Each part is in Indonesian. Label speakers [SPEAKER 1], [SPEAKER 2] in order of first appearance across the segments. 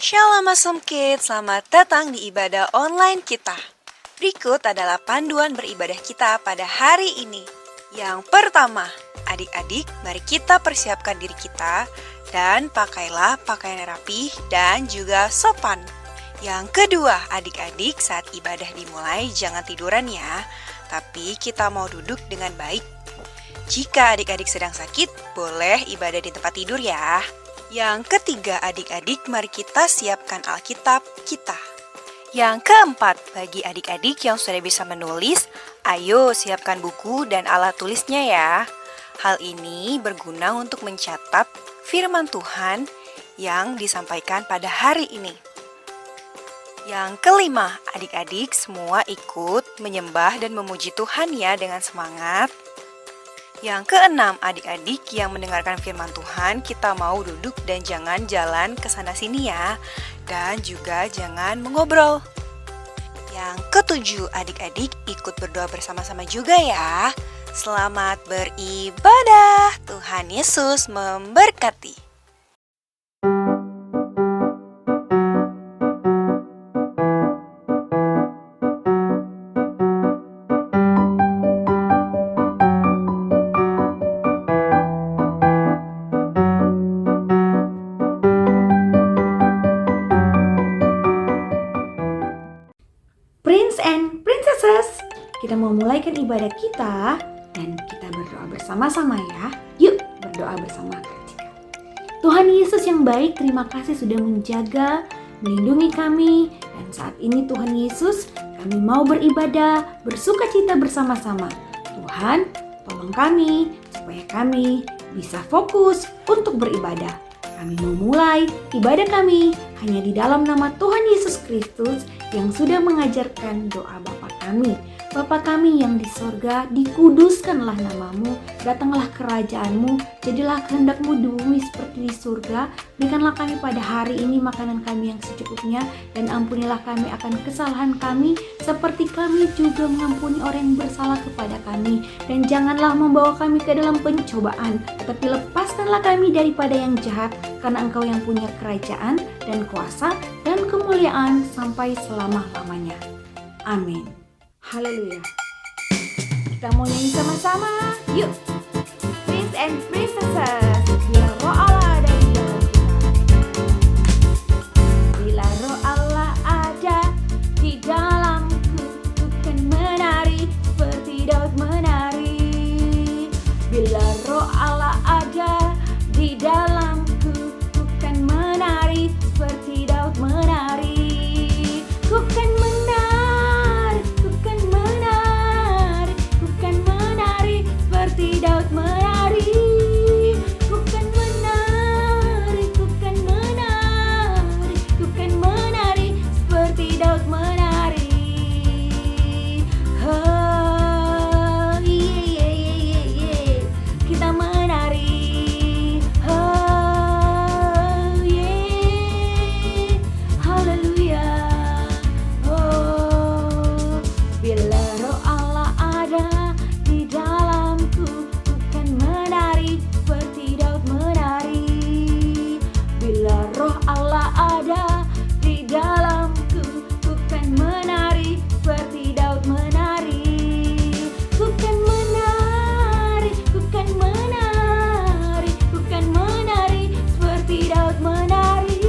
[SPEAKER 1] Shalom Awesome Kids, selamat datang di ibadah online kita. Berikut adalah panduan beribadah kita pada hari ini. Yang pertama, adik-adik, mari kita persiapkan diri kita dan pakailah pakaian rapi dan juga sopan. Yang kedua, adik-adik, saat ibadah dimulai jangan tiduran ya, tapi kita mau duduk dengan baik. Jika adik-adik sedang sakit, boleh ibadah di tempat tidur ya. Yang ketiga, adik-adik, mari kita siapkan Alkitab kita. Yang keempat, bagi adik-adik yang sudah bisa menulis, ayo siapkan buku dan alat tulisnya ya. Hal ini berguna untuk mencatat firman Tuhan yang disampaikan pada hari ini. Yang kelima, adik-adik semua ikut menyembah dan memuji Tuhan ya dengan semangat. Yang keenam, adik-adik yang mendengarkan firman Tuhan, kita mau duduk dan jangan jalan ke sana sini ya. Dan juga jangan mengobrol. Yang ketujuh, adik-adik ikut berdoa bersama-sama juga ya. Selamat beribadah. Tuhan Yesus memberkati.
[SPEAKER 2] Prince and Princesses, kita mau mulaikan ibadah kita dan kita berdoa bersama-sama ya. Yuk berdoa bersama Kak Cika. Tuhan Yesus yang baik, terima kasih sudah menjaga, melindungi kami. Dan saat ini Tuhan Yesus, kami mau beribadah, bersuka cita bersama-sama. Tuhan, tolong kami supaya kami bisa fokus untuk beribadah. Kami mau mulai ibadah kami hanya di dalam nama Tuhan Yesus Kristus yang sudah mengajarkan doa Bapa kami. Bapa kami yang di sorga, dikuduskanlah namamu, datanglah kerajaanmu, jadilah kehendak-mu di bumi seperti di surga. Berikanlah kami pada hari ini makanan kami yang secukupnya, dan ampunilah kami akan kesalahan kami, seperti kami juga mengampuni orang yang bersalah kepada kami. Dan janganlah membawa kami ke dalam pencobaan, tetapi lepaskanlah kami daripada yang jahat, karena Engkau yang punya kerajaan dan kuasa dan kemuliaan sampai selama-lamanya. Amin. Haleluya. Kita mau nyanyi sama-sama. Yuk. Prince and Princesses. Bila roh Allah ada di dalam kita. Bila roh Allah ada di dalamku, ku kan menari seperti Daud menari. Bila roh Allah ada di dalamku, ku kan menari seperti Daud menari. Ku kan menari, ku kan menari, ku kan menari seperti Daud menari. Ku kan menari, ku kan menari, ku kan menari seperti Daud menari. Oh, yeah. Kita menari. Oh, yeah. Haleluya. Oh, bila roh Allah ada di dalamku, ku kan menari seperti Daud menari. Bila roh Allah ada di dalamku, ku kan menari seperti Daud menari. Ku kan menari, ku kan menari, ku kan menari seperti Daud menari.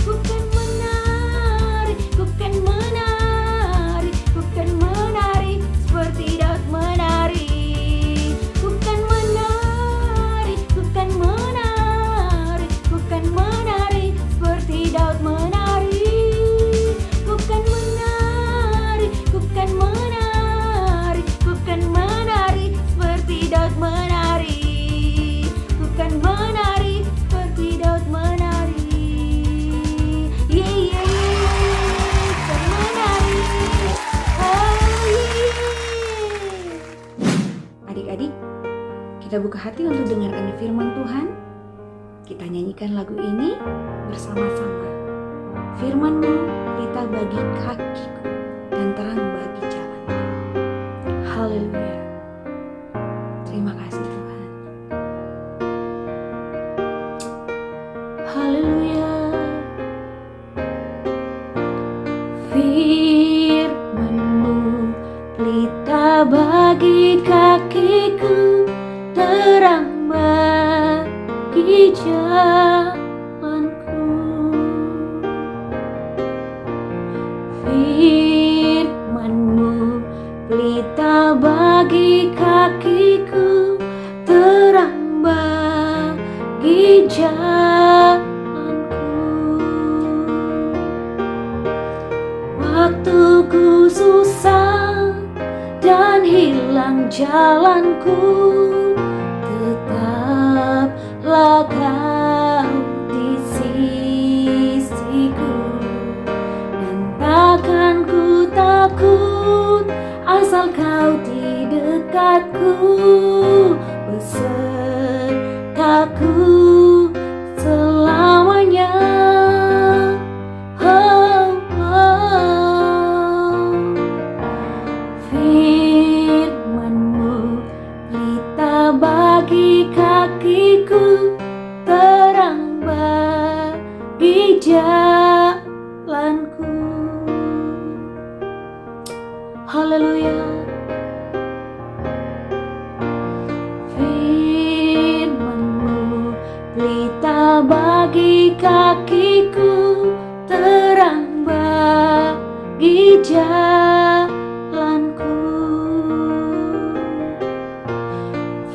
[SPEAKER 2] Ku kan menari, ku kan menari, ku kan menari seperti Daud menari. Ku kan menari, ku kan menari, ku kan menari seperti Daud menari. Ku kan menari, ku kan menari, ku kan menari seperti Daud menari. Ku kan menari seperti Daud menari. Yeah. Kita menari. Oh, yeah. Adik-adik, kita buka hati untuk dengarkan firman Tuhan. Kita nyanyikan lagu ini bersama-sama. Firman-Mu berita bagi kakiku dan terang bagi jalanku. Haleluya. Terima kasih Tuhan. Haleluya. jalanku, tetaplah kau di sisiku. Dan takkan ku takut asal kau di dekatku, besertaku selamanya. Oh, oh. Firman-Mu pelita bagi kakiku, terang bagi jalanku. Haleluya. Firman-Mu pelita bagi kakiku, terang bagi jalanku.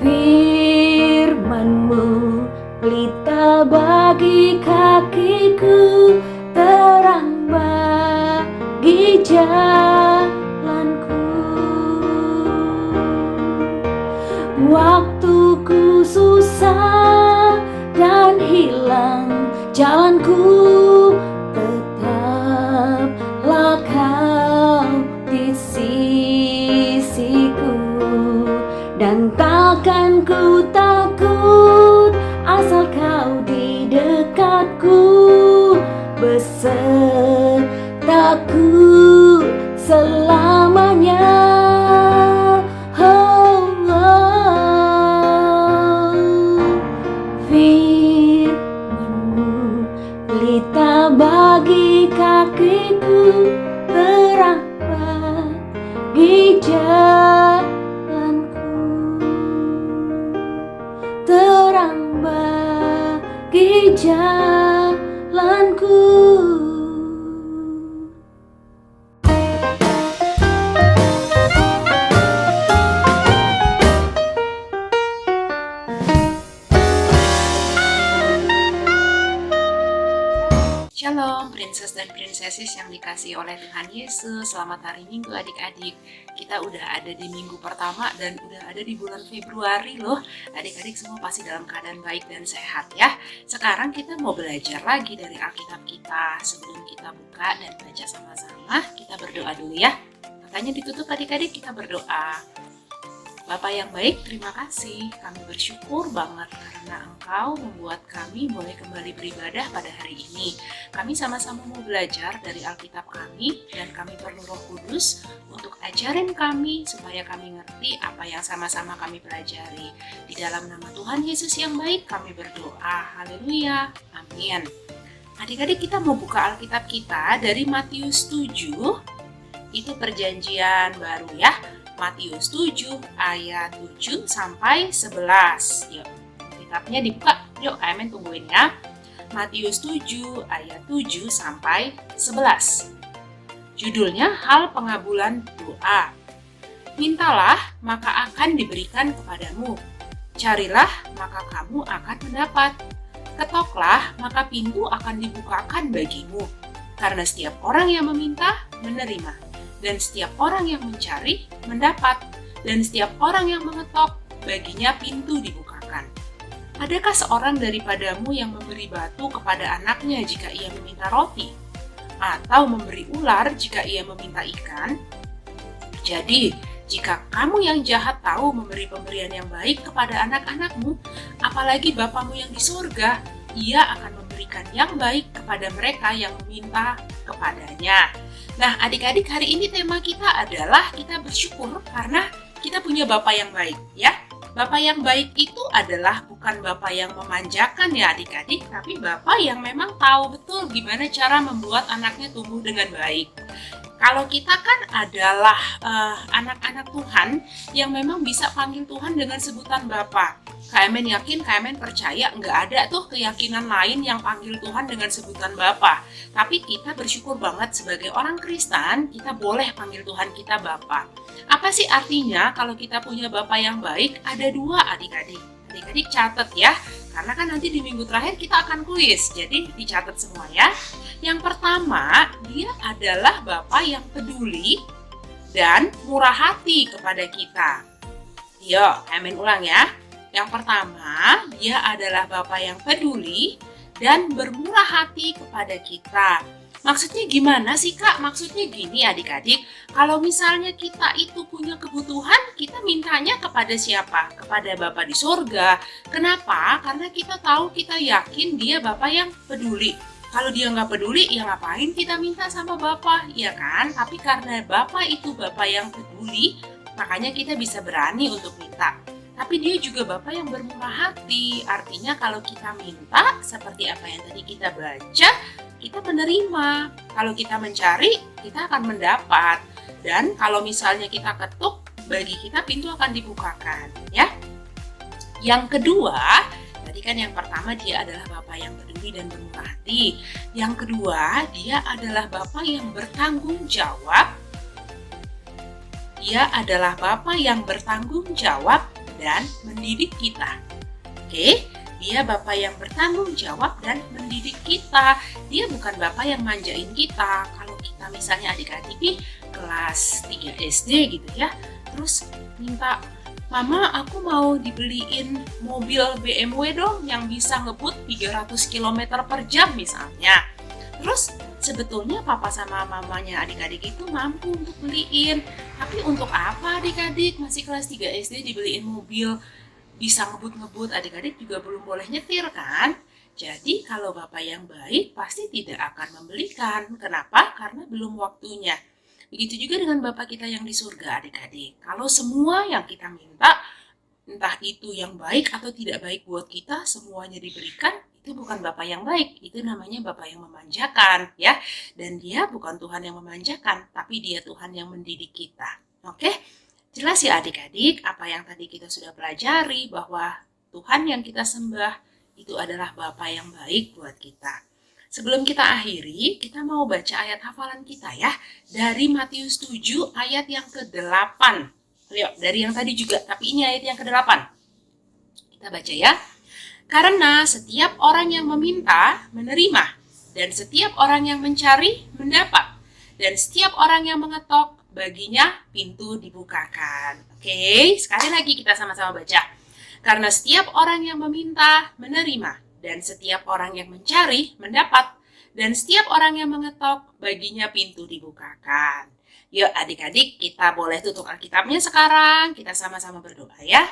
[SPEAKER 2] Firman-Mu pelita bagi kakiku, terang bagi jalanku. Waktuku susah dan hilang jalanku, tetaplah kau di sisiku. Dan takkan ku takut asal kau di dekatku, besertaku selamanya. Oh, oh. Firman-Mu pelita bagi kakiku, terang bagi jalanku, terang bagi jalanku.
[SPEAKER 3] Shalom, princess dan princesses yang dikasihi oleh Tuhan Yesus. Selamat hari Minggu adik-adik. Kita udah ada di minggu pertama dan udah ada di bulan Februari loh. Adik-adik semua pasti dalam keadaan baik dan sehat ya. Sekarang kita mau belajar lagi dari Alkitab kita. Sebelum kita buka dan baca sama-sama, kita berdoa dulu ya. Makanya ditutup adik-adik, kita berdoa. Bapa yang baik, terima kasih. Kami bersyukur banget karena Engkau membuat kami boleh kembali beribadah pada hari ini. Kami sama-sama mau belajar dari Alkitab kami dan kami perlu Roh Kudus untuk ajarin kami supaya kami ngerti apa yang sama-sama kami pelajari. Di dalam nama Tuhan Yesus yang baik kami berdoa. Haleluya. Amin. Adik-adik, kita mau buka Alkitab kita dari Matius 7. Itu perjanjian baru ya. Matius 7 ayat 7 sampai 11. Yuk, kitabnya dibuka. Yuk, kalian tungguin ya. Matius 7 ayat 7 sampai 11. Judulnya hal pengabulan doa. Mintalah, maka akan diberikan kepadamu. Carilah, maka kamu akan mendapat. Ketoklah, maka pintu akan dibukakan bagimu. Karena setiap orang yang meminta, menerima. Dan setiap orang yang mencari, mendapat. Dan setiap orang yang mengetok, baginya pintu dibukakan. Adakah seorang daripadamu yang memberi batu kepada anaknya jika ia meminta roti? Atau memberi ular jika ia meminta ikan? Jadi, jika kamu yang jahat tahu memberi pemberian yang baik kepada anak-anakmu, apalagi Bapamu yang di surga, ia akan memberikan yang baik kepada mereka yang meminta kepadanya. Nah, adik-adik, hari ini tema kita adalah kita bersyukur karena kita punya Bapa yang baik, ya. Bapa yang baik itu adalah bukan Bapa yang memanjakan ya adik-adik, tapi Bapa yang memang tahu betul gimana cara membuat anaknya tumbuh dengan baik. Kalau kita kan adalah anak-anak Tuhan yang memang bisa panggil Tuhan dengan sebutan Bapa. KMN yakin, KMN percaya nggak ada tuh keyakinan lain yang panggil Tuhan dengan sebutan Bapa. Tapi kita bersyukur banget sebagai orang Kristen, kita boleh panggil Tuhan kita Bapa. Apa sih artinya kalau kita punya Bapa yang baik? Ada dua adik-adik. Adik-adik catat ya, karena kan nanti di minggu terakhir kita akan kuis, jadi dicatat semua ya. Yang pertama, dia adalah Bapa yang peduli dan murah hati kepada kita. Yuk, Amin ulang ya. Yang pertama, dia adalah Bapa yang peduli dan bermurah hati kepada kita. Maksudnya gimana sih Kak? Maksudnya gini adik-adik, kalau misalnya kita itu punya kebutuhan, kita mintanya kepada siapa? Kepada Bapa di surga. Kenapa? Karena kita tahu, kita yakin dia Bapa yang peduli. Kalau dia nggak peduli, ya ngapain kita minta sama Bapa, ya kan? Tapi karena Bapa itu Bapa yang peduli, makanya kita bisa berani untuk minta. Tapi dia juga Bapa yang bermurah hati. Artinya kalau kita minta, seperti apa yang tadi kita baca, kita menerima. Kalau kita mencari, kita akan mendapat. Dan kalau misalnya kita ketuk, bagi kita pintu akan dibukakan, ya. Yang kedua, tadi kan yang pertama dia adalah Bapa yang peduli dan bermurah hati. Yang kedua, dia adalah Bapa yang bertanggung jawab. Dia adalah Bapa yang bertanggung jawab dan mendidik kita. Oke, dia Bapa yang bertanggung jawab dan mendidik kita. Dia bukan Bapa yang manjain kita. Kalau kita misalnya adik-adik nih kelas 3 SD gitu ya, terus minta, Mama aku mau dibeliin mobil BMW dong yang bisa ngebut 300 km per jam misalnya. Terus sebetulnya papa sama mamanya adik-adik itu mampu untuk beliin. Tapi untuk apa adik-adik masih kelas 3 SD dibeliin mobil bisa ngebut-ngebut, adik-adik juga belum boleh nyetir kan? Jadi kalau Bapak yang baik pasti tidak akan membelikan. Kenapa? Karena belum waktunya. Begitu juga dengan Bapak kita yang di surga adik-adik. Kalau semua yang kita minta, entah itu yang baik atau tidak baik buat kita, semuanya diberikan, itu bukan Bapak yang baik. Itu namanya Bapak yang memanjakan, ya. Dan dia bukan Tuhan yang memanjakan, tapi dia Tuhan yang mendidik kita. Oke? Jelas ya adik-adik, apa yang tadi kita sudah pelajari, bahwa Tuhan yang kita sembah itu adalah Bapa yang baik buat kita. Sebelum kita akhiri, kita mau baca ayat hafalan kita ya. Dari Matius 7 ayat yang ke-8. Yuk, dari yang tadi juga, tapi ini ayat yang ke-8. Kita baca ya. Karena setiap orang yang meminta, menerima. Dan setiap orang yang mencari, mendapat. Dan setiap orang yang mengetok, baginya pintu dibukakan. Oke, sekali lagi kita sama-sama baca. Karena setiap orang yang meminta, menerima. Dan setiap orang yang mencari, mendapat. Dan setiap orang yang mengetok, baginya pintu dibukakan. Yuk adik-adik, kita boleh tutup Alkitabnya sekarang. Kita sama-sama berdoa ya.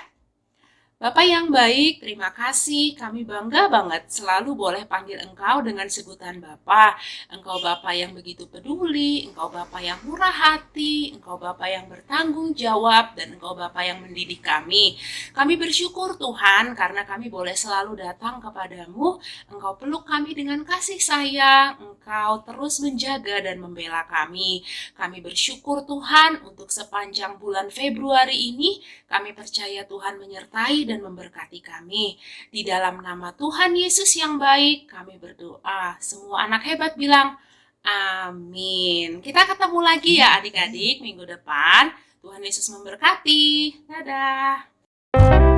[SPEAKER 3] Bapak yang baik, terima kasih. Kami bangga banget selalu boleh panggil Engkau dengan sebutan Bapa. Engkau Bapa yang begitu peduli, Engkau Bapa yang murah hati, Engkau Bapa yang bertanggung jawab, dan Engkau Bapa yang mendidik kami. Kami bersyukur Tuhan karena kami boleh selalu datang kepadamu. Engkau peluk kami dengan kasih sayang, Engkau terus menjaga dan membela kami. Kami bersyukur Tuhan untuk sepanjang bulan Februari ini, kami percaya Tuhan menyertai dan memberkati kami. Di dalam nama Tuhan Yesus yang baik, kami berdoa. Semua anak hebat bilang, amin. Kita ketemu lagi ya adik-adik minggu depan. Tuhan Yesus memberkati. Dadah.